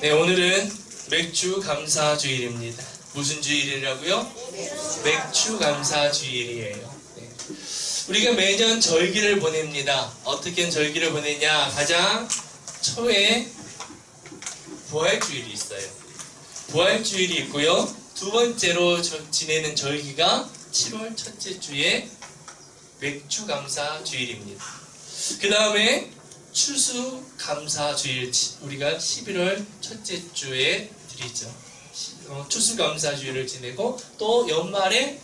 네, 오늘은 맥주 감사 주일입니다. 무슨 주일이라고요? 맥주 감사 주일이에요. 네. 우리가 매년 절기를 보냅니다. 어떻게 절기를 보내냐? 가장 초에 부활주일이 있어요. 부활주일이 있고요. 두 번째로 지내는 절기가 7월 첫째 주에 맥주 감사 주일입니다. 그 다음에 추수감사주일, 우리가 11월 첫째 주에 드리죠. 추수감사주일을 지내고 또 연말에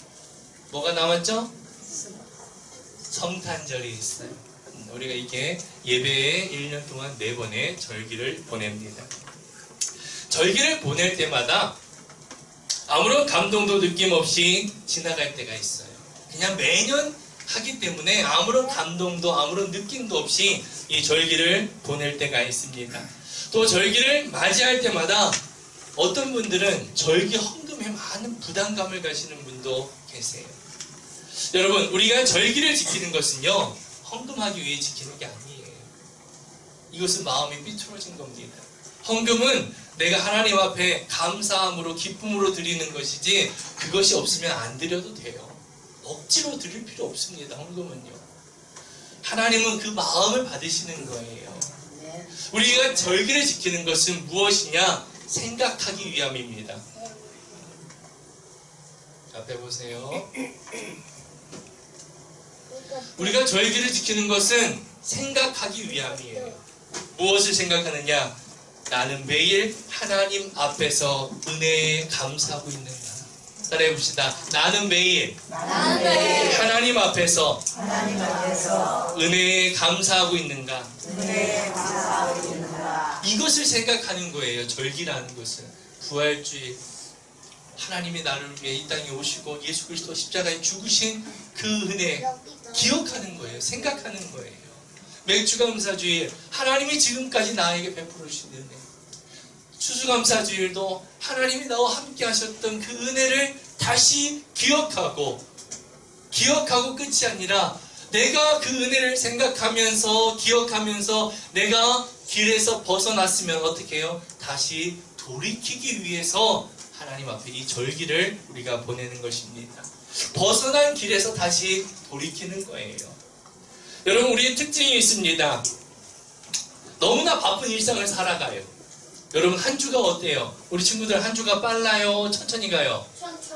뭐가 남았죠? 성탄절이 있어요. 우리가 이게 예배에 1년 동안 4번의 절기를 보냅니다. 절기를 보낼 때마다 아무런 감동도 느낌 없이 지나갈 때가 있어요. 그냥 매년 하기 때문에 아무런 감동도 아무런 느낌도 없이 이 절기를 보낼 때가 있습니다. 또 절기를 맞이할 때마다 어떤 분들은 절기 헌금에 많은 부담감을 가시는 분도 계세요. 여러분, 우리가 절기를 지키는 것은요, 헌금하기 위해 지키는 게 아니에요. 이것은 마음이 삐뚤어진 겁니다. 헌금은 내가 하나님 앞에 감사함으로 기쁨으로 드리는 것이지 그것이 없으면 안 드려도 돼요. 억지로 드릴 필요 없습니다. 헌금은요. 하나님은 그 마음을 받으시는 거예요. 우리가 절기를 지키는 것은 무엇이냐? 생각하기 위함입니다. 앞에 보세요. 우리가 절기를 지키는 것은 생각하기 위함이에요. 무엇을 생각하느냐? 나는 매일 하나님 앞에서 은혜에 감사하고 있는가? 따라해봅시다. 나는 매일 하나님 앞에서 은혜에 감사하고 있는가? 이것을 생각하는 거예요. 절기라는 것은. 부활주일, 하나님이 나를 위해 이 땅에 오시고 예수 그리스도 십자가에 죽으신 그 은혜 기억하는 거예요. 생각하는 거예요. 맥주감사주일, 하나님이 지금까지 나에게 베풀어 주신 은혜. 추수감사주일도 하나님이 나와 함께 하셨던 그 은혜를 다시 기억하고 끝이 아니라 내가 그 은혜를 생각하면서 기억하면서 내가 길에서 벗어났으면 어떻게 해요? 다시 돌이키기 위해서 하나님 앞에 이 절기를 우리가 보내는 것입니다. 벗어난 길에서 다시 돌이키는 거예요. 여러분, 우리의 특징이 있습니다. 너무나 바쁜 일상을 살아가요. 여러분, 한 주가 어때요? 우리 친구들 한 주가 빨라요? 천천히 가요? 천천히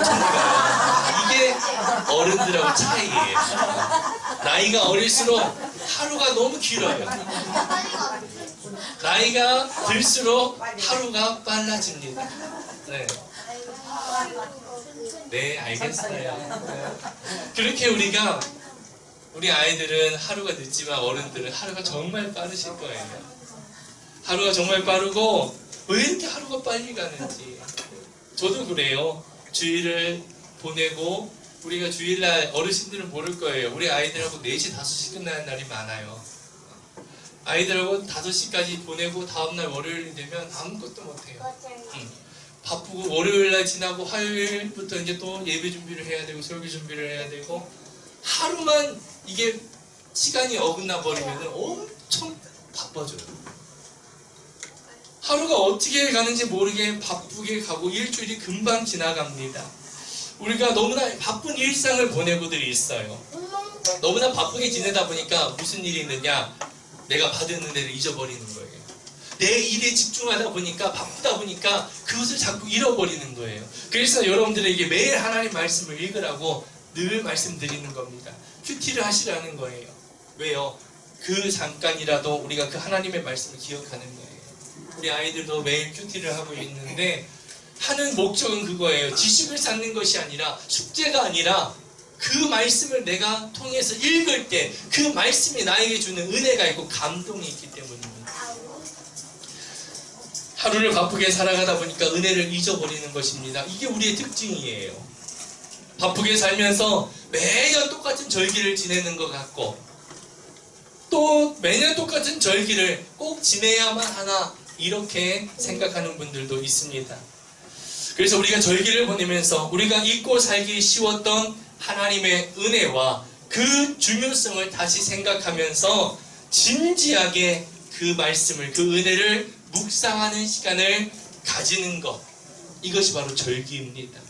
가요. 이게 어른들하고 차이예요. 나이가 어릴수록 하루가 너무 길어요. 나이가 들수록 하루가 빨라집니다. 네, 알겠어요. 그렇게 우리 아이들은 하루가 늦지만 어른들은 하루가 정말 빠르실 거예요. 하루가 정말 빠르고 왜 이렇게 하루가 빨리 가는지. 저도 그래요. 주일을 보내고 우리가 주일날 어르신들은 모를 거예요. 우리 아이들하고 4시, 5시 끝나는 날이 많아요. 아이들하고 5시까지 보내고 다음날 월요일이 되면 아무것도 못해요. 바쁘고 월요일날 지나고 화요일부터 이제 또 예배 준비를 해야 되고 설교 준비를 해야 되고 하루만 이게 시간이 어긋나 버리면 엄청 바빠져요. 하루가 어떻게 가는지 모르게 바쁘게 가고 일주일이 금방 지나갑니다. 우리가 너무나 바쁜 일상을 보내고들 있어요. 너무나 바쁘게 지내다 보니까 무슨 일이 있느냐? 내가 받은 은혜를 잊어버리는 거예요. 내 일에 집중하다 보니까 바쁘다 보니까 그것을 자꾸 잃어버리는 거예요. 그래서 여러분들에게 매일 하나님 말씀을 읽으라고 늘 말씀드리는 겁니다. 큐티를 하시라는 거예요. 왜요? 그 잠깐이라도 우리가 그 하나님의 말씀을 기억하는 거예요. 우리 아이들도 매일 큐티를 하고 있는데 하는 목적은 그거예요. 지식을 쌓는 것이 아니라 숙제가 아니라 그 말씀을 내가 통해서 읽을 때 그 말씀이 나에게 주는 은혜가 있고 감동이 있기 때문입니다. 하루를 바쁘게 살아가다 보니까 은혜를 잊어버리는 것입니다. 이게 우리의 특징이에요. 바쁘게 살면서 매년 똑같은 절기를 지내는 것 같고 또 매년 똑같은 절기를 꼭 지내야만 하나 이렇게 생각하는 분들도 있습니다. 그래서 우리가 절기를 보내면서 우리가 잊고 살기 쉬웠던 하나님의 은혜와 그 중요성을 다시 생각하면서 진지하게 그 말씀을, 그 은혜를 묵상하는 시간을 가지는 것, 이것이 바로 절기입니다.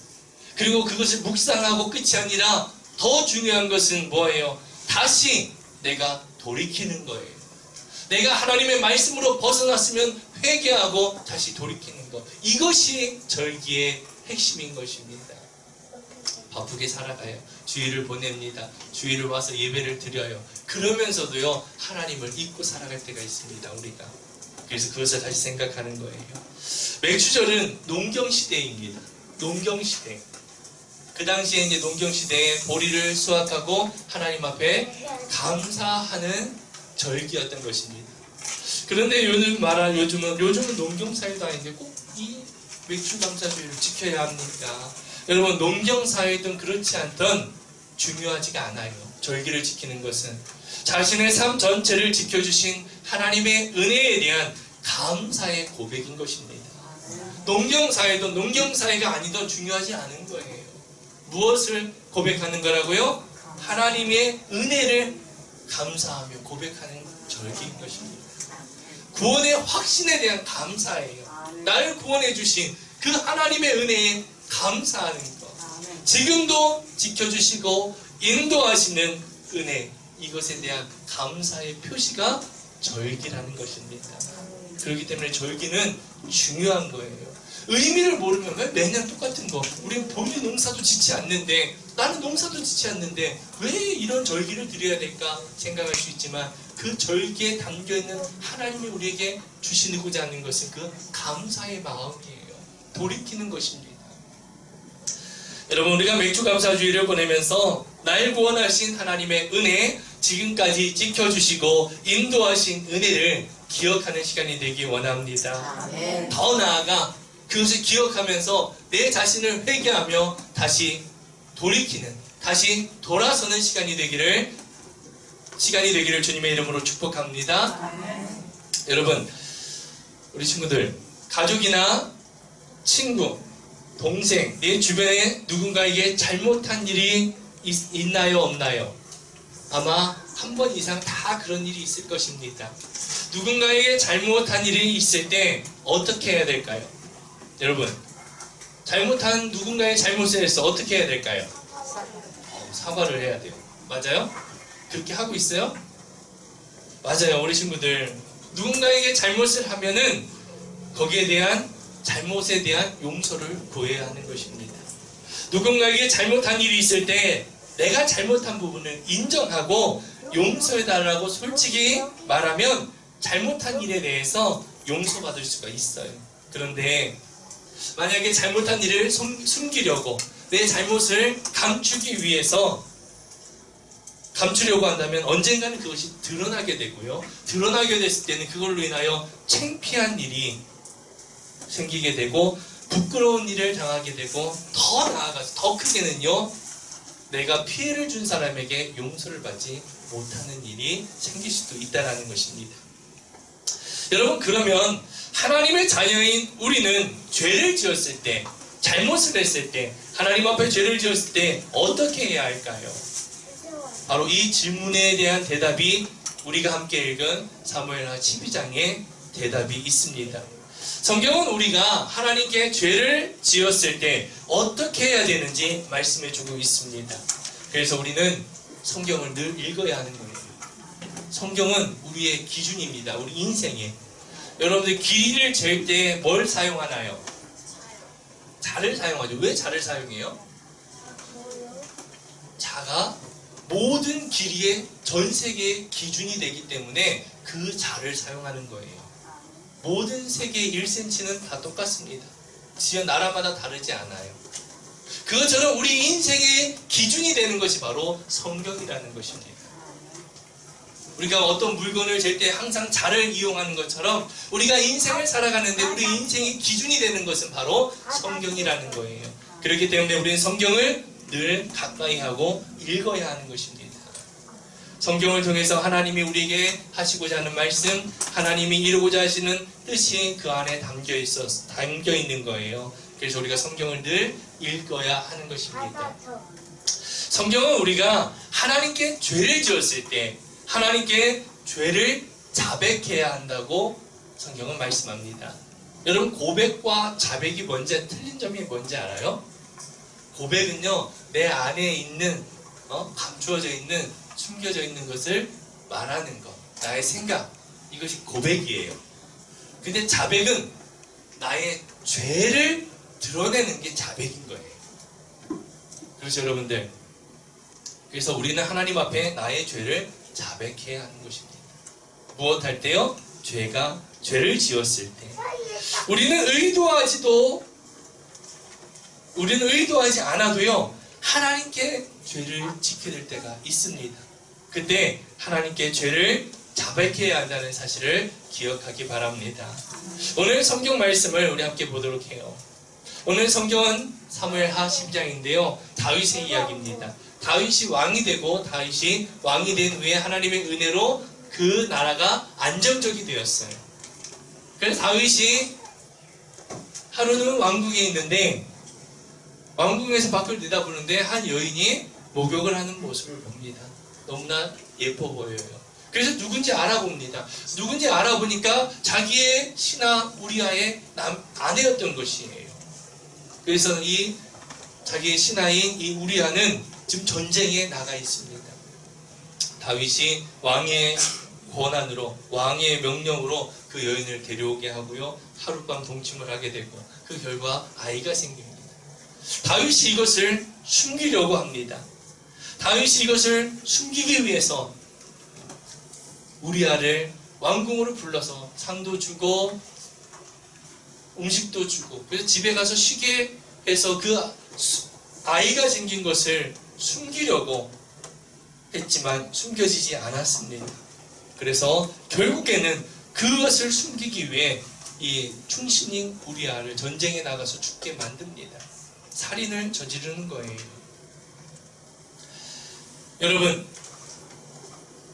그리고 그것을 묵상하고 끝이 아니라 더 중요한 것은 뭐예요? 다시 내가 돌이키는 거예요. 내가 하나님의 말씀으로 벗어났으면 회개하고 다시 돌이키는 것, 이것이 절기의 핵심인 것입니다. 바쁘게 살아가요. 주일을 보냅니다. 주일을 와서 예배를 드려요. 그러면서도요, 하나님을 잊고 살아갈 때가 있습니다, 우리가. 그래서 그것을 다시 생각하는 거예요. 맥주절은 농경시대입니다. 농경시대. 그 당시에 이제 농경시대에 보리를 수확하고 하나님 앞에 감사하는 절기였던 것입니다. 그런데 요즘은 농경사회도 아닌데 꼭 이 맥주감사주의를 지켜야 합니까? 여러분, 농경사회든 그렇지 않든 중요하지가 않아요. 절기를 지키는 것은 자신의 삶 전체를 지켜주신 하나님의 은혜에 대한 감사의 고백인 것입니다. 농경사회든 농경사회가 아니든 중요하지 않은 거예요. 무엇을 고백하는 거라고요? 하나님의 은혜를 감사하며 고백하는 절기인 것입니다. 구원의 확신에 대한 감사예요. 나를 구원해 주신 그 하나님의 은혜에 감사하는 것, 지금도 지켜주시고 인도하시는 은혜, 이것에 대한 감사의 표시가 절기라는 것입니다. 그렇기 때문에 절기는 중요한 거예요. 의미를 모르면 왜 매년 똑같은 거, 우리는 본인 농사도 짓지 않는데, 나는 농사도 짓지 않는데 왜 이런 절기를 드려야 될까 생각할 수 있지만, 그 절기에 담겨있는 하나님이 우리에게 주시고자 하는 것은 그 감사의 마음이에요. 돌이키는 것입니다. 여러분, 우리가 맥주감사주의를 보내면서 날 구원하신 하나님의 은혜, 지금까지 지켜주시고 인도하신 은혜를 기억하는 시간이 되기 원합니다. 더 나아가 그것을 기억하면서 내 자신을 회개하며 다시 돌이키는, 다시 돌아서는 시간이 되기를 주님의 이름으로 축복합니다. 여러분, 우리 친구들, 가족이나 친구, 동생, 내 주변에 누군가에게 잘못한 일이 있나요, 없나요? 아마 한 번 이상 다 그런 일이 있을 것입니다. 누군가에게 잘못한 일이 있을 때 어떻게 해야 될까요? 여러분, 잘못한 누군가의 잘못에 대해서 어떻게 해야 될까요? 사과를 해야 돼요. 맞아요? 그렇게 하고 있어요? 맞아요. 우리 친구들, 누군가에게 잘못을 하면은 거기에 대한 잘못에 대한 용서를 구해야 하는 것입니다. 누군가에게 잘못한 일이 있을 때 내가 잘못한 부분을 인정하고 용서해달라고 솔직히 말하면 잘못한 일에 대해서 용서받을 수가 있어요. 그런데 만약에 잘못한 일을 숨기려고, 내 잘못을 감추려고 한다면 언젠가는 그것이 드러나게 되고요. 드러나게 됐을 때는 그걸로 인하여 창피한 일이 생기게 되고 부끄러운 일을 당하게 되고, 더 나아가서 더 크게는요, 내가 피해를 준 사람에게 용서를 받지 못하는 일이 생길 수도 있다는 것입니다. 여러분, 그러면 하나님의 자녀인 우리는 죄를 지었을 때, 잘못을 했을 때, 하나님 앞에 죄를 지었을 때 어떻게 해야 할까요? 바로 이 질문에 대한 대답이 우리가 함께 읽은 사무엘하 12장에 대답이 있습니다. 성경은 우리가 하나님께 죄를 지었을 때 어떻게 해야 되는지 말씀해주고 있습니다. 그래서 우리는 성경을 늘 읽어야 하는 거예요. 성경은 우리의 기준입니다. 우리 인생에. 여러분들 길이를 잴 때 뭘 사용하나요? 자를 사용하죠. 왜 자를 사용해요? 자가 모든 길이의 전 세계의 기준이 되기 때문에 그 자를 사용하는 거예요. 모든 세계의 1cm는 다 똑같습니다. 지역 나라마다 다르지 않아요. 그것처럼 우리 인생의 기준이 되는 것이 바로 성경이라는 것입니다. 우리가 어떤 물건을 잴 때 항상 자를 이용하는 것처럼 우리가 인생을 살아가는데 우리 인생의 기준이 되는 것은 바로 성경이라는 거예요. 그렇기 때문에 우리는 성경을 늘 가까이 하고 읽어야 하는 것입니다. 성경을 통해서 하나님이 우리에게 하시고자 하는 말씀, 하나님이 이루고자 하시는 뜻이 그 안에 담겨 있는 거예요. 그래서 우리가 성경을 늘 읽어야 하는 것입니다. 성경은 우리가 하나님께 죄를 지었을 때 하나님께 죄를 자백해야 한다고 성경은 말씀합니다. 여러분, 고백과 자백이 뭔지 틀린 점이 뭔지 알아요? 고백은요, 내 안에 있는 감추어져 있는, 숨겨져 있는 것을 말하는 것, 나의 생각, 이것이 고백이에요. 근데 자백은 나의 죄를 드러내는 게 자백인 거예요. 그렇죠, 여러분들? 그래서 우리는 하나님 앞에 나의 죄를 자백해야 하는 것입니다. 무엇할 때요? 죄를 지었을 때. 우리는 의도하지 않아도요, 하나님께 죄를 지게 될 때가 있습니다. 그때 하나님께 죄를 자백해야 한다는 사실을 기억하기 바랍니다. 오늘 성경 말씀을 우리 함께 보도록 해요. 오늘 성경은 사무엘하 10장인데요. 다윗의 이야기입니다. 다윗이 왕이 되고, 다윗이 왕이 된 후에 하나님의 은혜로 그 나라가 안정적이 되었어요. 그래서 다윗이 하루는 왕궁에 있는데, 왕궁에서 밖을 내다보는데 한 여인이 목욕을 하는 모습을 봅니다. 너무나 예뻐 보여요. 그래서 누군지 알아봅니다. 누군지 알아보니까 자기의 신하 우리아의 아내였던 것이에요. 그래서 이 자기의 신하인 이 우리아는 지금 전쟁에 나가 있습니다. 다윗이 왕의 권한으로, 왕의 명령으로 그 여인을 데려오게 하고요, 하룻밤 동침을 하게 되고, 그 결과 아이가 생깁니다. 다윗이 이것을 숨기려고 합니다. 다윗이 이것을 숨기기 위해서 우리아를 왕궁으로 불러서 상도 주고 음식도 주고, 그래서 집에 가서 쉬게 해서 그 아이가 생긴 것을 숨기려고 했지만 숨겨지지 않았습니다. 그래서 결국에는 그것을 숨기기 위해 이 충신인 우리아를 전쟁에 나가서 죽게 만듭니다. 살인을 저지르는 거예요. 여러분,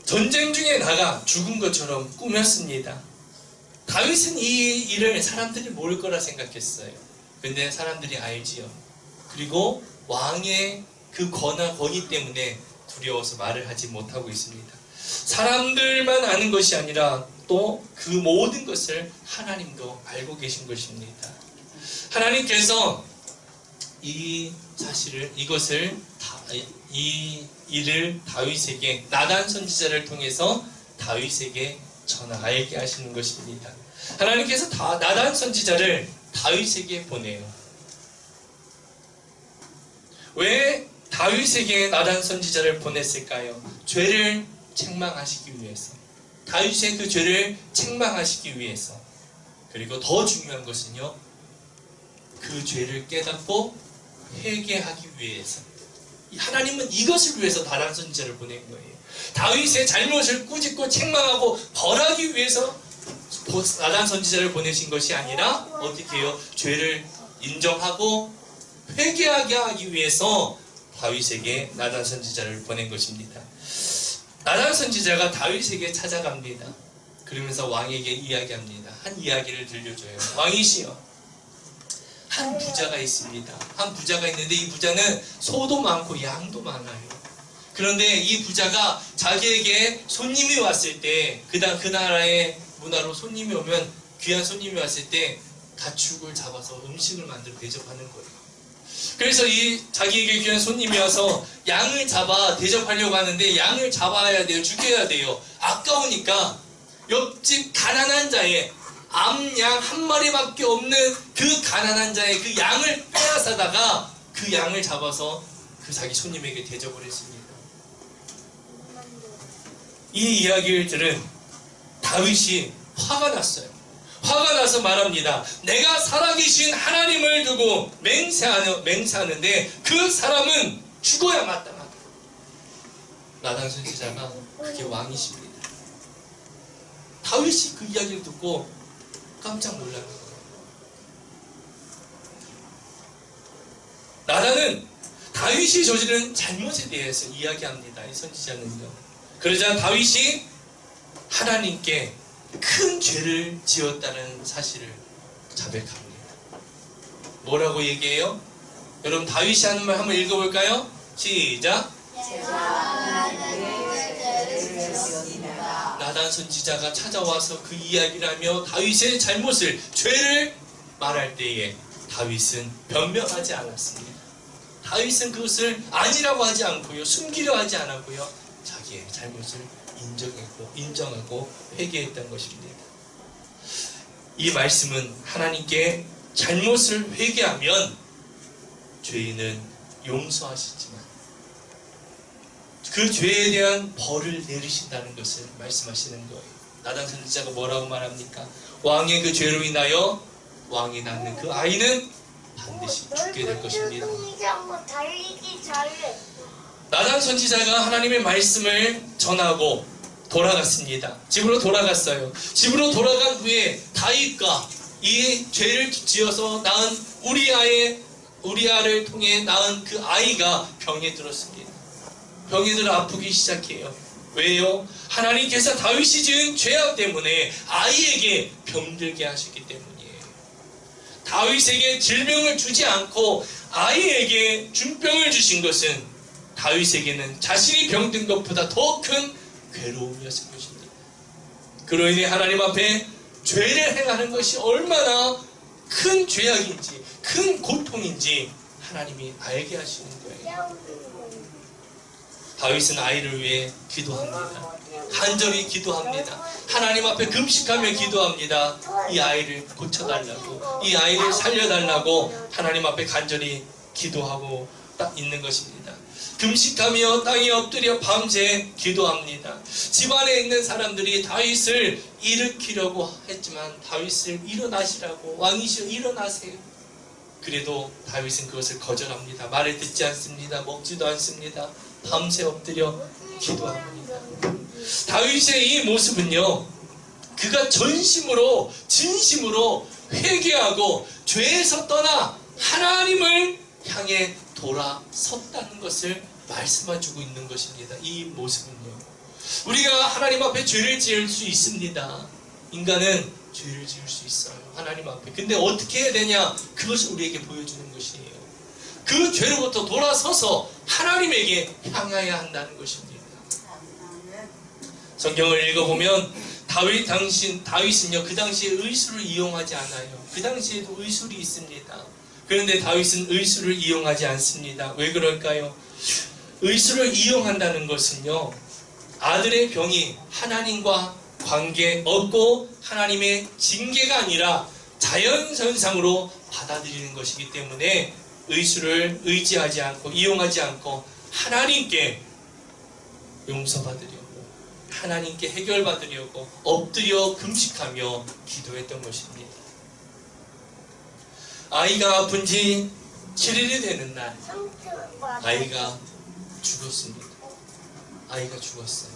전쟁 중에 나가 죽은 것처럼 꾸몄습니다. 다윗은 이 일을 사람들이 모를 거라 생각했어요. 근데 사람들이 알지요. 그리고 왕의 그 권위 때문에 두려워서 말을 하지 못하고 있습니다. 사람들만 아는 것이 아니라 또 그 모든 것을 하나님도 알고 계신 것입니다. 하나님께서 이 사실을, 이 일을 다윗에게, 나단 선지자를 통해서 다윗에게 알게 하시는 것입니다. 하나님께서 나단 선지자를 다윗에게 보내요. 왜 다윗에게 나단 선지자를 보냈을까요? 죄를 책망하시기 위해서. 다윗의 그 죄를 책망하시기 위해서. 그리고 더 중요한 것은요, 그 죄를 깨닫고 회개하기 위해서. 하나님은 이것을 위해서 나단 선지자를 보낸 거예요. 다윗의 잘못을 꾸짖고 책망하고 벌하기 위해서 나단 선지자를 보내신 것이 아니라 어떻게 해요? 죄를 인정하고 회개하게 하기 위해서 다윗에게 나단 선지자를 보낸 것입니다. 나단 선지자가 다윗에게 찾아갑니다. 그러면서 왕에게 이야기합니다. 한 이야기를 들려줘요. 왕이시여, 한 부자가 있습니다. 한 부자가 있는데 이 부자는 소도 많고 양도 많아요. 그런데 이 부자가 자기에게 손님이 왔을 때, 그 나라의 문화로 손님이 오면, 귀한 손님이 왔을 때 가축을 잡아서 음식을 만들어 대접하는 거예요. 그래서 이 자기에게 귀한 손님이 와서 양을 잡아 대접하려고 하는데, 양을 잡아야 돼요, 죽여야 돼요. 아까우니까 옆집 가난한 자의 암양 한 마리밖에 없는 그 가난한 자의 그 양을 빼앗아다가 그 양을 잡아서 그 자기 손님에게 대접을 했습니다. 이 이야기를 들은 다윗이 화가 났어요. 화가 나서 말합니다. 내가 살아계신 하나님을 두고 맹세하는데 그 사람은 죽어야 마땅하다. 나단 선지자가 그게 왕이십니다. 다윗이 그 이야기를 듣고 깜짝 놀란 거예요. 나단은 다윗이 저지른 잘못에 대해서 이야기합니다. 이 선지자는요. 그러자 다윗이 하나님께 큰 죄를 지었다는 사실을 자백합니다. 뭐라고 얘기해요? 여러분, 다윗이 하는 말 한번 읽어볼까요? 시작. 제가 하나님께 죄를 지었습니다. 나단 선지자가 찾아와서 그 이야기를 하며 다윗의 잘못을, 죄를 말할 때에 다윗은 변명하지 않았습니다. 다윗은 그것을 아니라고 하지 않고요, 숨기려 하지 않았고요, 자기의 잘못을 인정하고 회개했던 것입니다. 이 말씀은 하나님께 잘못을 회개하면 죄인은 용서하시지만 그 죄에 대한 벌을 내리신다는 것을 말씀하시는 거예요. 나단 선지자가 뭐라고 말합니까? 왕의 그 죄로 인하여 왕이 낳는 그 아이는 반드시 죽게 될 것입니다. 나단 선지자가 하나님의 말씀을 전하고 돌아갔습니다. 집으로 돌아갔어요. 집으로 돌아간 후에 다윗과 이 죄를 지어서 낳은 우리아를 통해 낳은 그 아이가 병에 들었습니다. 병에 들어 아프기 시작해요. 왜요? 하나님께서 다윗이 지은 죄악 때문에 아이에게 병들게 하셨기 때문이에요. 다윗에게 질병을 주지 않고 아이에게 중병을 주신 것은 다윗에게는 자신이 병든 것보다 더 큰 괴로움이었을 것입니다. 그로 인해 하나님 앞에 죄를 행하는 것이 얼마나 큰 죄악인지, 큰 고통인지 하나님이 알게 하시는 거예요. 다윗은 아이를 위해 기도합니다. 간절히 기도합니다. 하나님 앞에 금식하며 기도합니다. 이 아이를 고쳐달라고, 이 아이를 살려달라고 하나님 앞에 간절히 기도하고 딱 있는 것입니다. 금식하며 땅에 엎드려 밤새 기도합니다. 집안에 있는 사람들이 다윗을 일으키려고 했지만 다윗을 일어나시라고, 왕이시여 일어나세요. 그래도 다윗은 그것을 거절합니다. 말을 듣지 않습니다. 먹지도 않습니다. 밤새 엎드려 기도합니다. 다윗의 이 모습은요, 그가 전심으로 진심으로 회개하고 죄에서 떠나 하나님을 향해 돌아섰다는 것을 말씀해주고 있는 것입니다. 이 모습은요, 우리가 하나님 앞에 죄를 지을 수 있습니다. 인간은 죄를 지을 수 있어요, 하나님 앞에. 근데 어떻게 해야 되냐? 그것을 우리에게 보여주는 것이에요. 그 죄로부터 돌아서서 하나님에게 향하여야 한다는 것입니다. 성경을 읽어보면 다윗은요, 그 당시에 의술을 이용하지 않아요. 그 당시에도 의술이 있습니다. 그런데 다윗은 의술을 이용하지 않습니다. 왜 그럴까요? 의술을 이용한다는 것은요, 아들의 병이 하나님과 관계 없고 하나님의 징계가 아니라 자연현상으로 받아들이는 것이기 때문에 의술을 의지하지 않고 이용하지 않고 하나님께 용서받으려고, 하나님께 해결받으려고 엎드려 금식하며 기도했던 것입니다. 아이가 아픈 지 7일이 되는 날 아이가 죽었습니다. 아이가 죽었어요.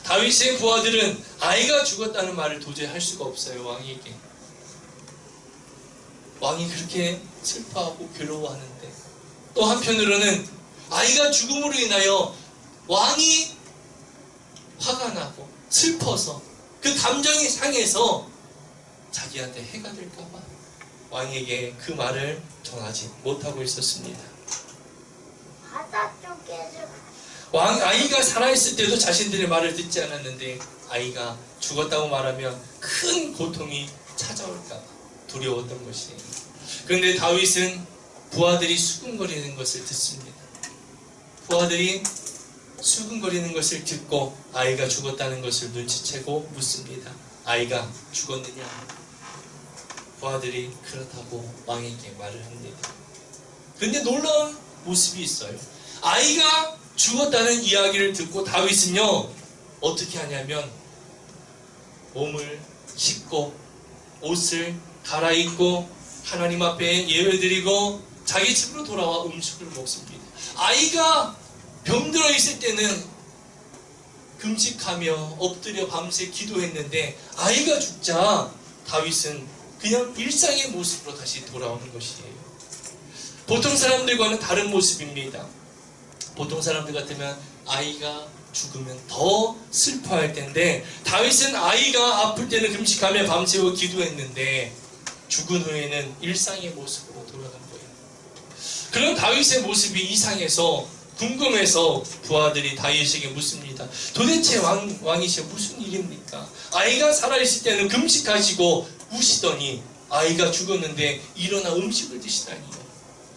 다윗의 부하들은 아이가 죽었다는 말을 도저히 할 수가 없어요, 왕에게. 왕이 그렇게 슬퍼하고 괴로워하는데, 또 한편으로는 아이가 죽음으로 인하여 왕이 화가 나고 슬퍼서 그 감정이 상해서 자기한테 해가 될까봐 왕에게 그 말을 전하지 못하고 있었습니다. 아이가 살아있을 때도 자신들의 말을 듣지 않았는데 아이가 죽었다고 말하면 큰 고통이 찾아올까 두려웠던 것이에요. 그런데 다윗은 부하들이 수군거리는 것을 듣습니다. 부하들이 수군거리는 것을 듣고 아이가 죽었다는 것을 눈치채고 묻습니다. 아이가 죽었느냐? 부하들이 그렇다고 왕에게 말을 합니다. 그런데 놀라운 모습이 있어요. 아이가 죽었다는 이야기를 듣고 다윗은요, 어떻게 하냐면 몸을 씻고 옷을 갈아입고 하나님 앞에 예배드리고 자기 집으로 돌아와 음식을 먹습니다. 아이가 병들어 있을 때는 금식하며 엎드려 밤새 기도했는데 아이가 죽자 다윗은 그냥 일상의 모습으로 다시 돌아오는 것이에요. 보통 사람들과는 다른 모습입니다. 보통 사람들 같으면 아이가 죽으면 더 슬퍼할 텐데 다윗은 아이가 아플 때는 금식하며 밤새워 기도했는데 죽은 후에는 일상의 모습으로 돌아간 거예요. 그런 다윗의 모습이 이상해서 궁금해서 부하들이 다윗에게 묻습니다. 도대체 왕이시여 무슨 일입니까? 아이가 살아있을 때는 금식하시고 우시더니 아이가 죽었는데 일어나 음식을 드시다니요.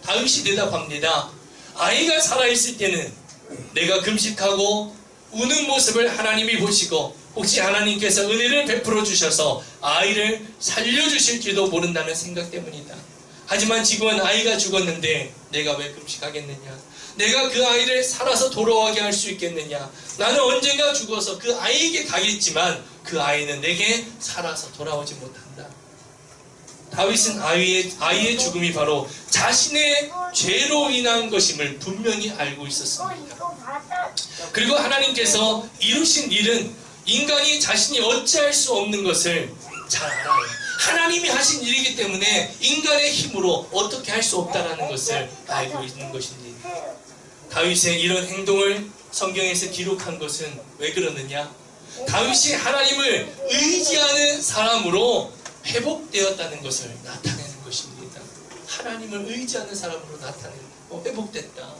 다윗이 대답합니다. 아이가 살아있을 때는 내가 금식하고 우는 모습을 하나님이 보시고 혹시 하나님께서 은혜를 베풀어 주셔서 아이를 살려주실지도 모른다는 생각 때문이다. 하지만 지금은 아이가 죽었는데 내가 왜 금식하겠느냐? 내가 그 아이를 살아서 돌아오게 할 수 있겠느냐? 나는 언젠가 죽어서 그 아이에게 가겠지만 그 아이는 내게 살아서 돌아오지 못한다. 다윗은 아이의 죽음이 바로 자신의 죄로 인한 것임을 분명히 알고 있었습니다. 그리고 하나님께서 이루신 일은 인간이 자신이 어찌할 수 없는 것을 잘 알아요. 하나님이 하신 일이기 때문에 인간의 힘으로 어떻게 할 수 없다는 것을 알고 있는 것입니다. 다윗의 이런 행동을 성경에서 기록한 것은 왜 그러느냐? 다윗이 하나님을 의지하는 사람으로 회복되었다는 것을 나타내는 것입니다. 하나님을 의지하는 사람으로 회복됐다.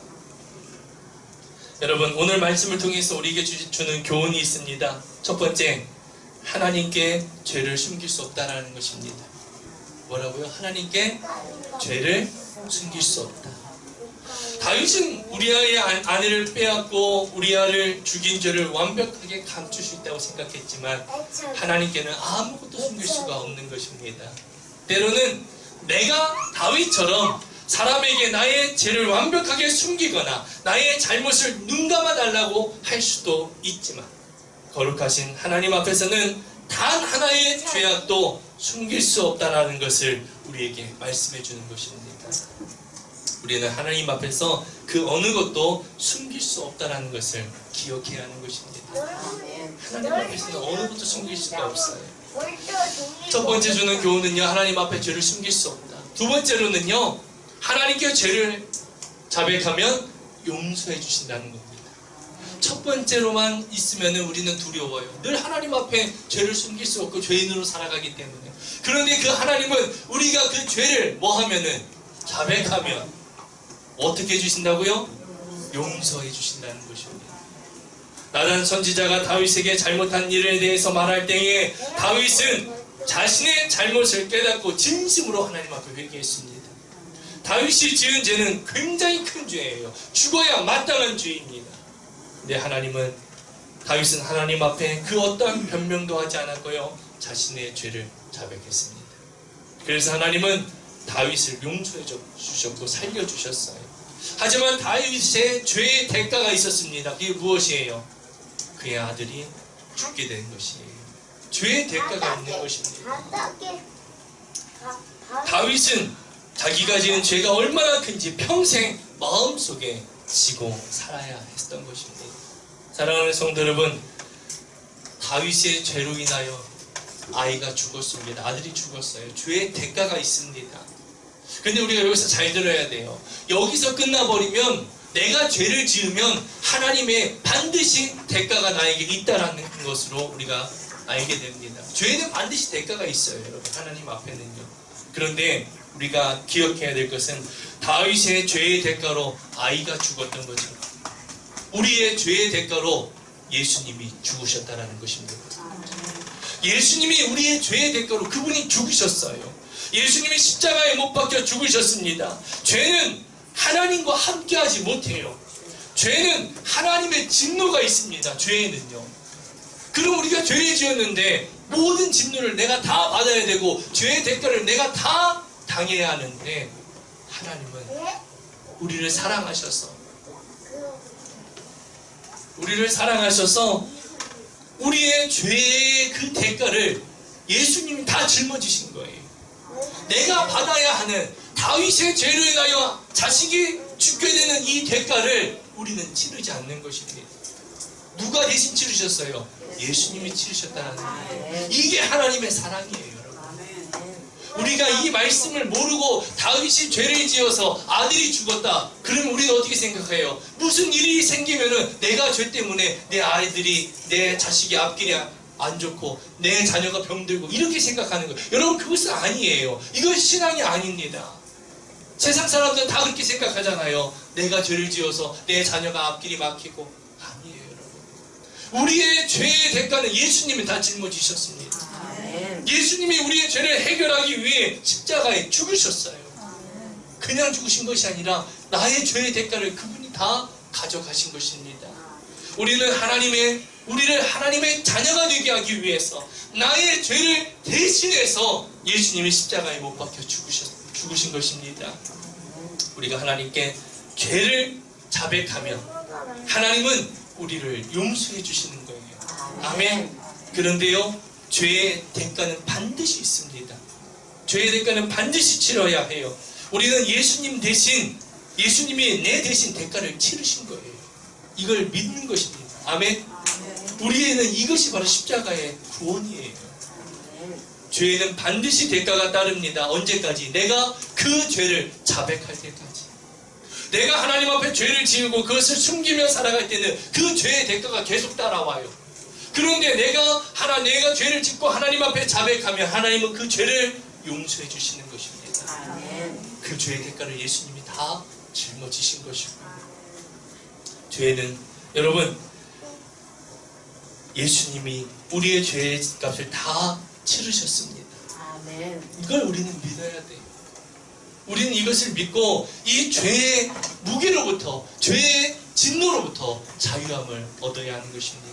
여러분, 오늘 말씀을 통해서 우리에게 주는 교훈이 있습니다. 첫 번째, 하나님께 죄를 숨길 수 없다라는 것입니다. 뭐라고요? 하나님께 죄를 숨길 수 없다. 다윗은 우리아의 아내를 빼앗고 우리아를 죽인 죄를 완벽하게 감출 수 있다고 생각했지만 하나님께는 아무것도 숨길 수가 없는 것입니다. 때로는 내가 다윗처럼 사람에게 나의 죄를 완벽하게 숨기거나 나의 잘못을 눈감아달라고 할 수도 있지만 거룩하신 하나님 앞에서는 단 하나의 죄악도 숨길 수 없다는 것을 우리에게 말씀해 주는 것입니다. 우리는 하나님 앞에서 그 어느 것도 숨길 수 없다는 것을 기억해야 하는 것입니다. 하나님 앞에서는 어느 것도 숨길 수가 없어요. 첫 번째 주는 교훈은요, 하나님 앞에 죄를 숨길 수 없다. 두 번째로는요, 하나님께 죄를 자백하면 용서해 주신다는 겁니다. 첫 번째로만 있으면 우리는 두려워요. 늘 하나님 앞에 죄를 숨길 수 없고 죄인으로 살아가기 때문에. 그런데 그 하나님은 우리가 그 죄를 뭐 하면은 자백하면 어떻게 해주신다고요? 용서해 주신다는 것입니다. 나단 선지자가 다윗에게 잘못한 일에 대해서 말할 때에 다윗은 자신의 잘못을 깨닫고 진심으로 하나님 앞에 회개했습니다. 다윗이 지은 죄는 굉장히 큰 죄예요. 죽어야 마땅한 죄입니다. 근데 다윗은 하나님 앞에 그 어떠한 변명도 하지 않았고요, 자신의 죄를 자백했습니다. 그래서 하나님은 다윗을 용서해 주셨고 살려주셨어요. 하지만 다윗의 죄의 대가가 있었습니다. 그게 무엇이에요? 그의 아들이 죽게 된 것이에요. 죄의 대가가 있는 것입니다. 다윗은 자기가 지은 죄가 얼마나 큰지 평생 마음속에 지고 살아야 했던 것입니다. 사랑하는 성도 여러분, 다윗의 죄로 인하여 아이가 죽었습니다. 아들이 죽었어요. 죄의 대가가 있습니다. 근데 우리가 여기서 잘 들어야 돼요. 여기서 끝나버리면 내가 죄를 지으면 하나님의 반드시 대가가 나에게 있다라는 것으로 우리가 알게 됩니다. 죄는 반드시 대가가 있어요, 여러분. 하나님 앞에는요. 그런데 우리가 기억해야 될 것은 다윗의 죄의 대가로 아이가 죽었던 것처럼 우리의 죄의 대가로 예수님이 죽으셨다는 것입니다. 예수님이 우리의 죄의 대가로 그분이 죽으셨어요. 예수님이 십자가에 못 박혀 죽으셨습니다. 죄는 하나님과 함께하지 못해요. 죄는 하나님의 진노가 있습니다. 죄에는요. 그럼 우리가 죄를 지었는데 모든 진노를 내가 다 받아야 되고 죄의 대가를 내가 다 당해야 하는데 하나님은 우리를 사랑하셔서 우리의 죄의 그 대가를 예수님이 다 짊어지신 거예요. 내가 받아야 하는 다윗의 죄로 인하여 자식이 죽게 되는 이 대가를 우리는 치르지 않는 것입니다. 누가 대신 치르셨어요? 예수님이 치르셨다는 거예요. 이게 하나님의 사랑이에요, 여러분. 우리가 이 말씀을 모르고 다윗이 죄를 지어서 아들이 죽었다. 그러면 우리는 어떻게 생각해요? 무슨 일이 생기면은 내가 죄 때문에 내 아이들이, 내 자식이 앞길이 안 좋고 내 자녀가 병들고 이렇게 생각하는 거예요. 여러분, 그것은 아니에요. 이건 신앙이 아닙니다. 세상 사람들은 다 그렇게 생각하잖아요. 내가 죄를 지어서 내 자녀가 앞길이 막히고. 아니에요, 여러분. 우리의 죄의 대가는 예수님이 다 짊어지셨습니다. 예수님이 우리의 죄를 해결하기 위해 십자가에 죽으셨어요. 그냥 죽으신 것이 아니라 나의 죄의 대가를 그분이 다 가져가신 것입니다. 우리를 하나님의 자녀가 되게 하기 위해서 나의 죄를 대신해서 예수님이 십자가에 못 박혀 죽으신 것입니다. 우리가 하나님께 죄를 자백하면 하나님은 우리를 용서해 주시는 거예요. 아멘. 그런데요, 죄의 대가는 반드시 있습니다. 죄의 대가는 반드시 치러야 해요. 우리는 예수님 대신, 예수님이 내 대신 대가를 치르신 거예요. 이걸 믿는 것입니다. 아멘. 우리에는 이것이 바로 십자가의 구원이에요. 죄에는 반드시 대가가 따릅니다. 언제까지? 내가 그 죄를 자백할 때까지. 내가 하나님 앞에 죄를 지으고 그것을 숨기며 살아갈 때는 그 죄의 대가가 계속 따라와요. 그런데 내가 죄를 짓고 하나님 앞에 자백하면 하나님은 그 죄를 용서해 주시는 것입니다. 그 죄의 대가를 예수님이 다 짊어지신 것이고, 죄는 여러분 예수님이 우리의 죄의 값을 다 치르셨습니다. 이걸 우리는 믿어야 돼요. 우리는 이것을 믿고 이 죄의 무게로부터, 죄의 진노로부터 자유함을 얻어야 하는 것입니다.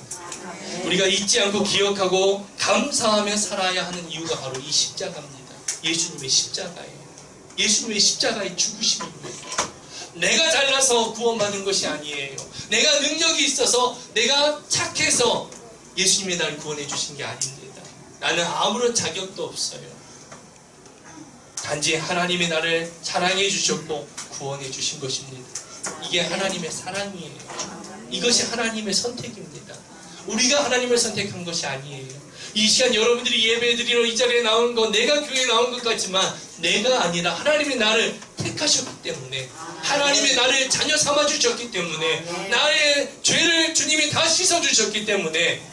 우리가 잊지 않고 기억하고 감사하며 살아야 하는 이유가 바로 이 십자가입니다. 예수님의 십자가예요. 예수님의 십자가의 죽으심입니다. 내가 잘나서 구원받은 것이 아니에요. 내가 능력이 있어서, 내가 착해서 예수님이 나를 구원해 주신 게 아닙니다. 나는 아무런 자격도 없어요. 단지 하나님이 나를 사랑해 주셨고 구원해 주신 것입니다. 이게 하나님의 사랑이에요. 이것이 하나님의 선택입니다. 우리가 하나님을 선택한 것이 아니에요. 이 시간 여러분들이 예배 드리러 이 자리에 나온 건, 내가 교회에 나온 것 같지만 내가 아니라 하나님이 나를 택하셨기 때문에, 하나님이 나를 자녀 삼아 주셨기 때문에, 나의 죄를 주님이 다 씻어 주셨기 때문에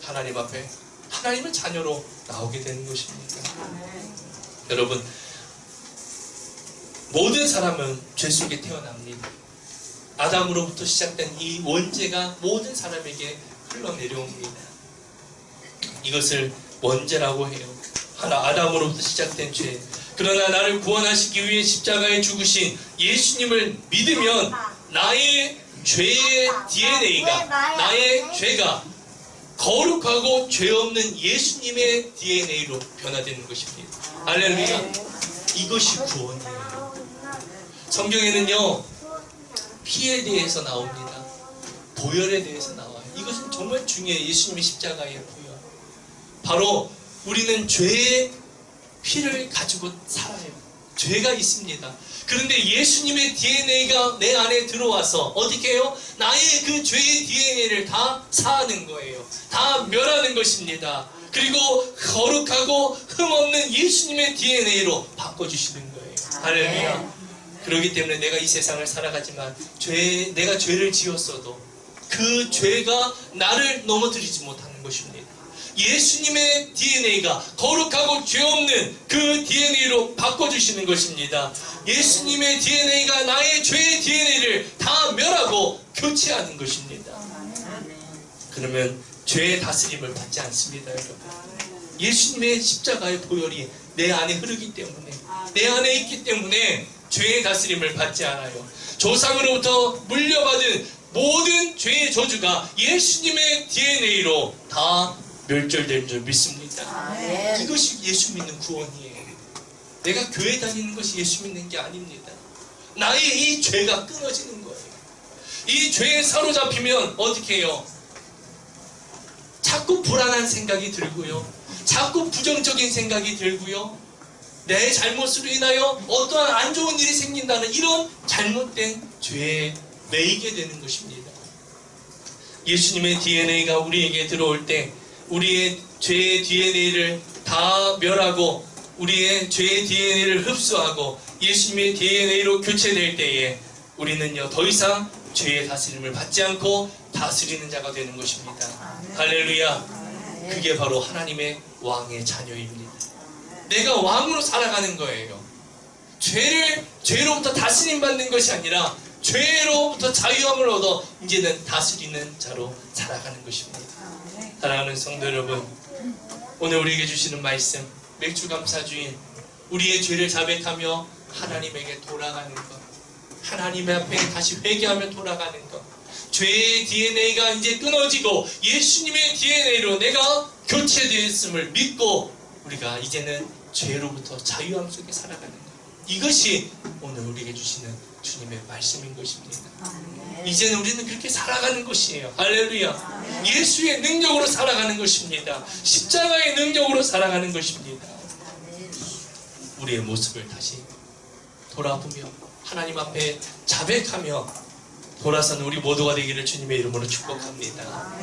하나님 앞에 하나님의 자녀로 나오게 되는 것입니다. 여러분, 모든 사람은 죄 속에 태어납니다. 아담으로부터 시작된 이 원죄가 모든 사람에게 흘러내려옵니다. 이것을 원죄라고 해요. 아담으로부터 시작된 죄. 그러나 나를 구원하시기 위해 십자가에 죽으신 예수님을 믿으면 나의 죄의 DNA가, 나의 죄가 거룩하고 죄 없는 예수님의 DNA로 변화되는 것입니다. 할렐루야. 이것이 구원이에요. 성경에는요, 피에 대해서 나옵니다. 보혈에 대해서 나와요. 이것은 정말 중요해요. 예수님의 십자가의 보혈. 바로 우리는 죄의 피를 가지고 살아요. 죄가 있습니다. 그런데 예수님의 DNA가 내 안에 들어와서 어떻게 해요? 나의 그 죄의 DNA를 다 사하는 거예요. 다 멸하는 것입니다. 그리고 거룩하고 흠없는 예수님의 DNA로 바꿔주시는 거예요. 할렐루야. 그렇기 때문에 내가 이 세상을 살아가지만 내가 죄를 지었어도 그 죄가 나를 넘어뜨리지 못하는 것입니다. 예수님의 DNA가 거룩하고 죄 없는 그 DNA로 바꿔주시는 것입니다. 예수님의 DNA가 나의 죄의 DNA를 다 멸하고 교체하는 것입니다. 그러면 죄의 다스림을 받지 않습니다, 여러분. 예수님의 십자가의 보혈이 내 안에 흐르기 때문에, 내 안에 있기 때문에 죄의 다스림을 받지 않아요. 조상으로부터 물려받은 모든 죄의 저주가 예수님의 DNA로 다 멸절된 줄 믿습니다. 이것이 예수 믿는 구원이에요. 내가 교회 다니는 것이 예수 믿는 게 아닙니다. 나의 이 죄가 끊어지는 거예요. 이 죄에 사로잡히면 어떻게 해요? 자꾸 불안한 생각이 들고요, 자꾸 부정적인 생각이 들고요, 내 잘못으로 인하여 어떠한 안 좋은 일이 생긴다는 이런 잘못된 죄에 매이게 되는 것입니다. 예수님의 DNA가 우리에게 들어올 때 우리의 죄의 DNA를 다 멸하고 우리의 죄의 DNA를 흡수하고 예수님의 DNA로 교체될 때에 우리는요, 더 이상 죄의 다스림을 받지 않고 다스리는 자가 되는 것입니다. 할렐루야. 그게 바로 하나님의 왕의 자녀입니다. 내가 왕으로 살아가는 거예요. 죄로부터 다스림 받는 것이 아니라 죄로부터 자유함을 얻어 이제는 다스리는 자로 살아가는 것입니다. 사랑하는 성도 여러분, 오늘 우리에게 주시는 말씀, 맥주감사주일, 우리의 죄를 자백하며 하나님에게 돌아가는 것, 하나님 앞에 다시 회개하며 돌아가는 것, 죄의 DNA가 이제 끊어지고 예수님의 DNA로 내가 교체되었음을 믿고 우리가 이제는 죄로부터 자유함 속에 살아가는 것, 이것이 오늘 우리에게 주시는 주님의 말씀인 것입니다. 이제는 우리는 그렇게 살아가는 것이에요. 할렐루야. 예수의 능력으로 살아가는 것입니다. 십자가의 능력으로 살아가는 것입니다. 우리의 모습을 다시 돌아보며 하나님 앞에 자백하며 돌아서는 우리 모두가 되기를 주님의 이름으로 축복합니다.